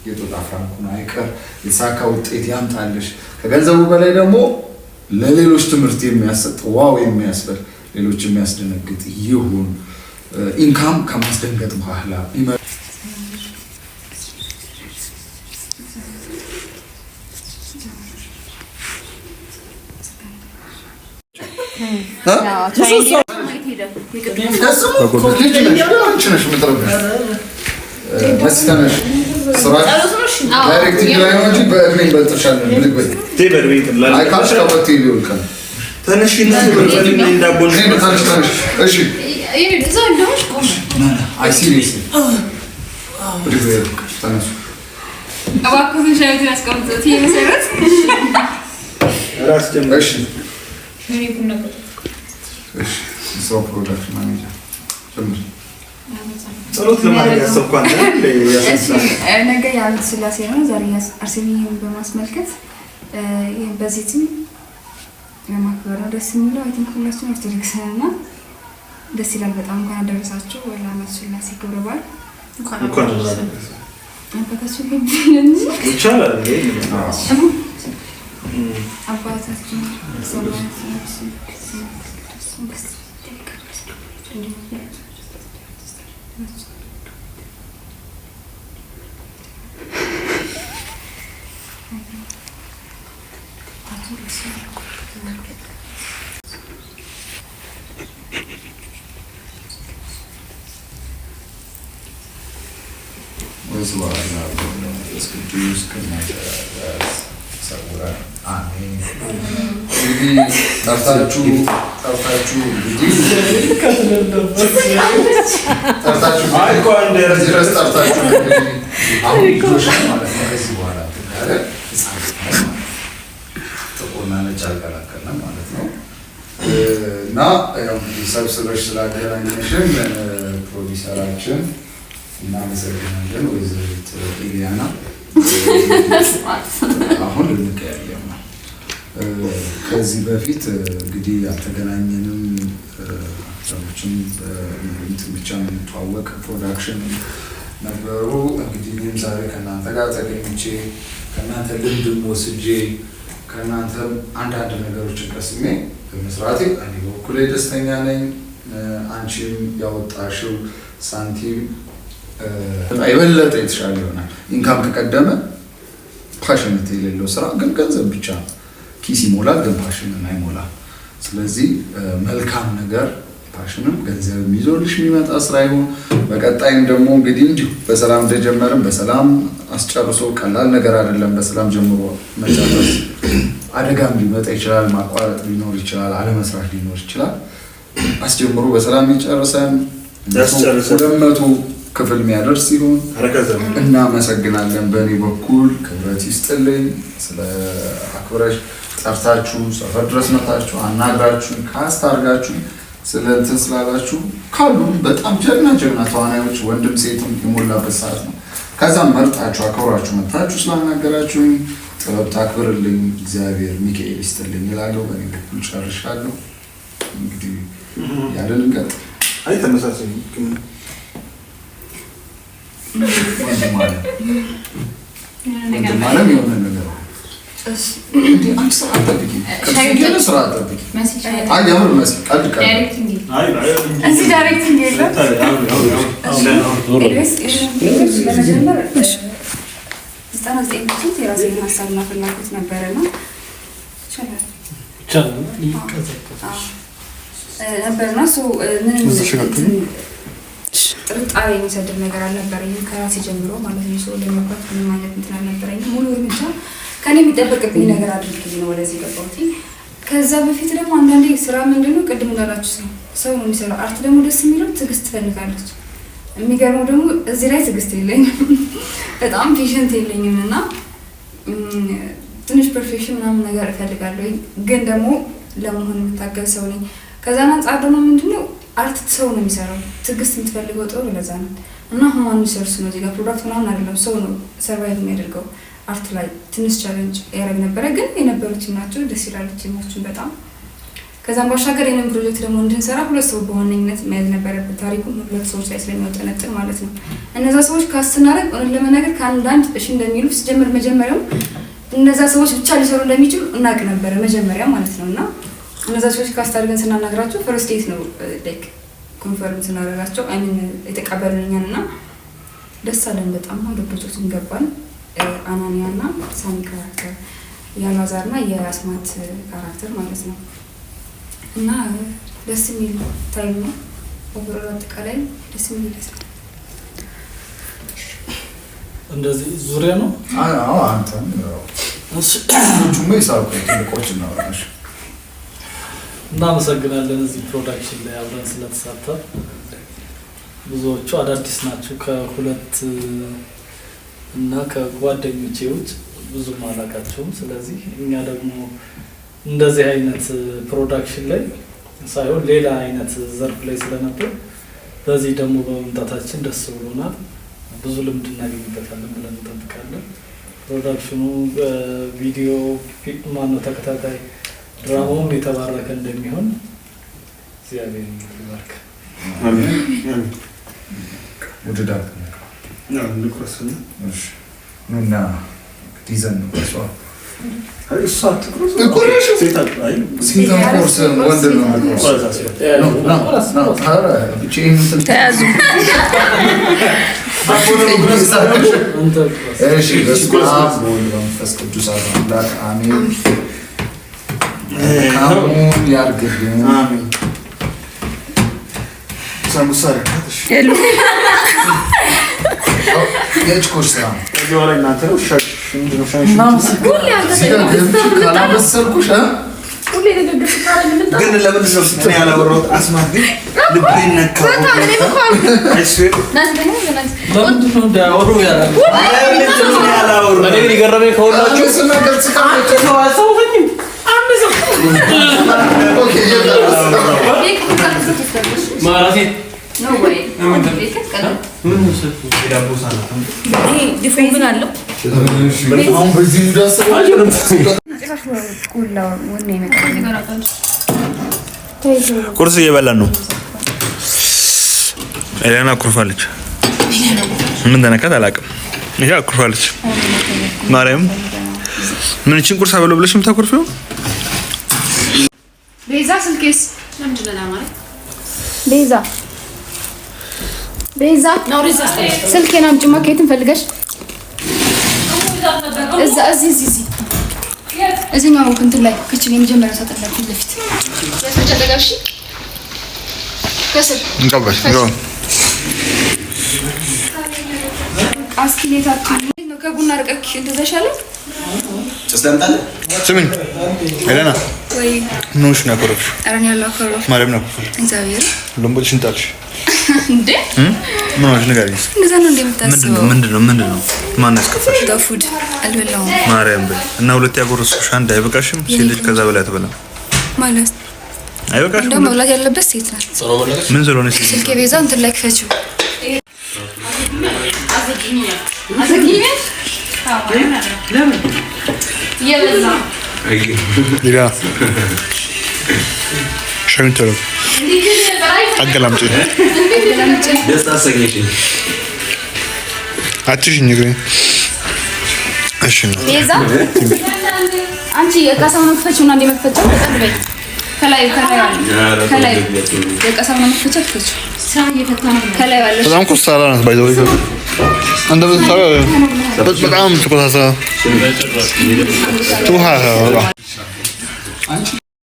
የጦጣ ፍራንኩን አይቀር የተሳካ ውጤት ያምጣልሽ። ከገንዘቡ በላይ ደግሞ ለሌሎች ትምህርት የሚያሰጥ ዋው የሚያስብል ሌሎች የሚያስደነግጥ ይሁን። ኢንካም ከማስደንገጥ በኋላ ዳይሬክቲንግ ላይ ነው እንጂ በእድሜ በልጥሻለን። ጸሎት ለማድረግ ያሰብኳት ነገ የዓመተ ሥላሴ ነው። ዛሬ አርሴኒን በማስመልከት በዚህ ቲም ለማክበር ነው ደስ የሚለው። አይ ቲንክ ሁላችንም ኦርቶዶክስ ነን እና ደስ ይላል በጣም። እንኳን አደረሳችሁ ለዓመተ ሥላሴ ክብረ በዓል። እንኳን አባታችን ይቻላል እንዴ? አባታችን ጠርታችሁ ጥቁርና ነጭ አልቀላቀልንም ማለት ነው እና ያው ሰብስበሽ ስላገናኘሽን ፕሮዲሰራችን እናመሰግናለን። ወይዘሪት ኢሊያና አሁን ልንቀያየም ነው። ከዚህ በፊት እንግዲህ አልተገናኘንም። ሰዎችም በእንትን ብቻ የምንተዋወቅ ፕሮዳክሽን ነበሩ። እንግዲህ እኔም ዛሬ ከእናንተ ጋር ተገኝቼ ከእናንተ ልምድም ወስጄ ከእናንተ አንዳንድ ነገሮችን ቀስሜ በመስራቴ እኔ በኩሌ ደስተኛ ነኝ። አንቺም ያወጣሽው ሳንቲም የበለጠ የተሻለ ይሆናል። ኢንካም ከቀደመ ፓሽነት የሌለው ስራ ግን ገንዘብ ብቻ ኪስ ይሞላል፣ ግን ፓሽንን አይሞላም። ስለዚህ መልካም ነገር ፓሽንም ገንዘብ ይዞልሽ የሚመጣ ስራ ይሁን። በቀጣይም ደግሞ እንግዲህ እንዲሁ በሰላም እንደጀመርም በሰላም አስጨርሶ ቀላል ነገር አይደለም። በሰላም ጀምሮ መጨረስ አደጋም ሊመጣ ይችላል፣ ማቋረጥ ሊኖር ይችላል፣ አለመስራት ሊኖር ይችላል። አስጀምሮ በሰላም ይጨርሰን 200 ክፍል የሚያደርስ ሲሆን እናመሰግናለን። በእኔ በኩል ክብረት ይስጥልኝ። ስለ አክብረሽ ጠርታችሁ ሰፈር ድረስ መጣችሁ አናግራችሁ ካስት አድርጋችሁ ስለ እንትን ስላላችሁ ካሉ በጣም ጀግና ተዋናዮች ወንድም ሴትም የሞላበት ሰዓት ነው። ከዛም መርጣችሁ አክብራችሁ መጣችሁ ስላናገራችሁኝ ጥበብ ታክብርልኝ፣ እግዚአብሔር ሚካኤል ይስጥልኝ እላለሁ። በእኔ በኩል ጨርሻለሁ። እንግዲህ ያለን እንቀጥል። አይ ተመሳሳይ ማለት የሆነ ነገር እንዴ አንቺ ስራ አጠብቂ ከዚህ ስራ አጠብቂ። አይ የምር መሲ ቀልድ እዚህ ዳይሬክቲንግ የለም። የራሴን ሀሳብና ፍላጎት ነበረና ነበርና ምንም ጥርጣሬ የሚሰድር ነገር አልነበረኝም ከራሴ ጀምሮ ማለት ነው። ሰው ለመግባት ምንም አይነት እንትን አልነበረኝም። ሙሉ እርምጃ ከኔ የሚጠበቅብኝ ነገር አድርጌ ነው ወደዚህ ገባሁት። ከዛ በፊት ደግሞ አንዳንዴ ስራ ምንድነው ቅድም እንዳላችሁ ሰው ነው የሚሰራው። አርት ደግሞ ደስ የሚለው ትዕግስት ትፈልጋለች። የሚገርመው ደግሞ እዚህ ላይ ትዕግስት የለኝም፣ በጣም ፔሸንት የለኝም እና ትንሽ ፐርፌክሽን ምናምን ነገር እፈልጋለሁ። ግን ደግሞ ለመሆን የምታገል ሰው ነኝ። ከዛ አንፃር ደግሞ ምንድነው አርት ሰው ነው የሚሰራው። ትዕግስት የምትፈልገው ጥሩ ለዛ ነው እና ሁማን ሪሶርስ ነው። እዚህ ጋር ፕሮዳክት ምናምን አይደለም፣ ሰው ነው ሰርቫይቭ የሚያደርገው። አርት ላይ ትንሽ ቻሌንጅ ያደረግ ነበረ፣ ግን የነበሩት ናቸው ደስ ይላሉ ቲሞቹን በጣም። ከዛም ባሻገር የኔን ፕሮጀክት ደግሞ እንድንሰራ 2 ሰው በዋነኝነት መያዝ ነበረበት። ታሪኩ 2 ሰዎች ላይ ስለሚያጠነጥን ማለት ነው። እነዛ ሰዎች ካስተናረግ እውነት ለመናገር ከአንዳንድ እሺ እንደሚሉ ሲጀምር መጀመሪያው እነዛ ሰዎች ብቻ ሊሰሩ እንደሚችሉ እናቅ ነበረ መጀመሪያ ማለት ነውና እነዛ ሰዎች ካስታርገን ስናናግራቸው ፈርስት ዴት ነው ላይክ ኮንፈርም ስናደርጋቸው አይን የተቀበሉኛልና ደስ አለን በጣም ወደ ፕሮጀክቱን ገባን። አናኒያና ሳሚ ካራክተር ያላዛርና የአስማት ካራክተር ማለት ነው እና ደስ የሚል ታይም ነው። ኦቨርኦል አጠቃላይ ደስ የሚል ነው። እንደዚህ ዙሪያ ነው። አዎ አንተም ጁሜ ሳውቁ ልቆች ነው አሽ እናመሰግናለን። እዚህ ፕሮዳክሽን ላይ አብረን ስለተሳተፍ ብዙዎቹ አዳዲስ ናቸው። ከሁለት እና ከጓደኞቼ ውጭ ብዙም አላውቃቸውም። ስለዚህ እኛ ደግሞ እንደዚህ አይነት ፕሮዳክሽን ላይ ሳይሆን ሌላ አይነት ዘርፍ ላይ ስለነበር በዚህ ደግሞ በመምጣታችን ደስ ብሎናል። ብዙ ልምድ እናገኝበታለን ብለን እንጠብቃለን። ፕሮዳክሽኑ ቪዲዮ ማነው ተከታታይ ድራማውም የተባረከ እንደሚሆን እግዚአብሔር ይባርክ። አሜን። ወደዳ ነው ልቆስና እሺ ኑና ዲዛይን ነው እሷ እሷ ትኩረት ሴት አይ ኮርስ ወንድ ነው ተያዙ እሺ በመንፈስ ቅዱስ አምላክ አሜን። ካሙን ያርግልን። አሜን። ሳሙሳ ረካሽ የእጅ ኮርስ ነው። ከዚህ በኋላ እናንተ ነው ሻሽ ምንድነው ሻሽ ካላበሰልኩሽ ግን ለምን ነው ስትል ያላወራሁት አስማት ግን ልቤ ነካው። አይስዌር ለምንድን ነው እንዳያወሩ ያላሉ? ያላወራሁት እኔ ግን የገረመኝ ከሁላችሁ ማራሴ ነው ወይ ዲፌንስ አለው አሁን በዚህ እንዳሰባችሁ ቁርስ እየበላን ነው። ኤሌና አኩርፋለች። ምን ተነካት አላውቅም። ይሄ አኩርፋለች። ማርያም ምን እቺን ቁርስ አበለው ብለሽ የምታኮርፊው? ቤዛ ስልኬስ ለምንድን ነው ማለት ቤዛ ስልኬን አምጪማ ከየትም ፈልገሽ እዚህኛው እንትን ላይ ክችን የመጀመሪያ ሳጥን ላይ ፊት ለፊት ተጨቀቀሽ ከስር እንቀበል ነው አስኪሌታችሁ ነው ከቡና ርቀክ እንደዛሻለ ተስተንታለ ስሚኝ ኤሌና ወይ ኖሽ ነው ያኮረፍሽ? አረን ያለው አኮረፍ ማርያም ነው እግዚአብሔር ለምቦልሽ እንጣልሽ እንዴ ምን ሆነሽ ንገሪኝ። እንደዛ ነው እንደምታስበው ምንድነው ማን ያስከፋሽ? ዳፉድ አልበላውም ማርያም በይ እና ሁለት ያጎረስኩሽ አንድ አይበቃሽም? ሴት ልጅ ከዛ በላይ አትበላም ማለት አይበቃሽም? እንደው መብላት ያለበት ሴት ናት። ምን ስለሆነ ሴት ስልኬ ቤዛ እንትን ላይ ክፈችው ለምን የበዛ ሌላ ሸሚተሩ አገላምጪ ደስታ አሰኘሽኝ። አትሽኝ ንገሪኝ። እሺ ነው ቤዛ አንቺ የቀሳውን መክፈቻውና እንደ መክፈቻው ተጠብበይ ከላይ የቀሳውን መክፈቻ ክፈችው ከላይ ባለሽ በጣም ኮስታራ ናት። ባይዘው እንደምታውቁ በጣም ተቆሳሳ ቱሃ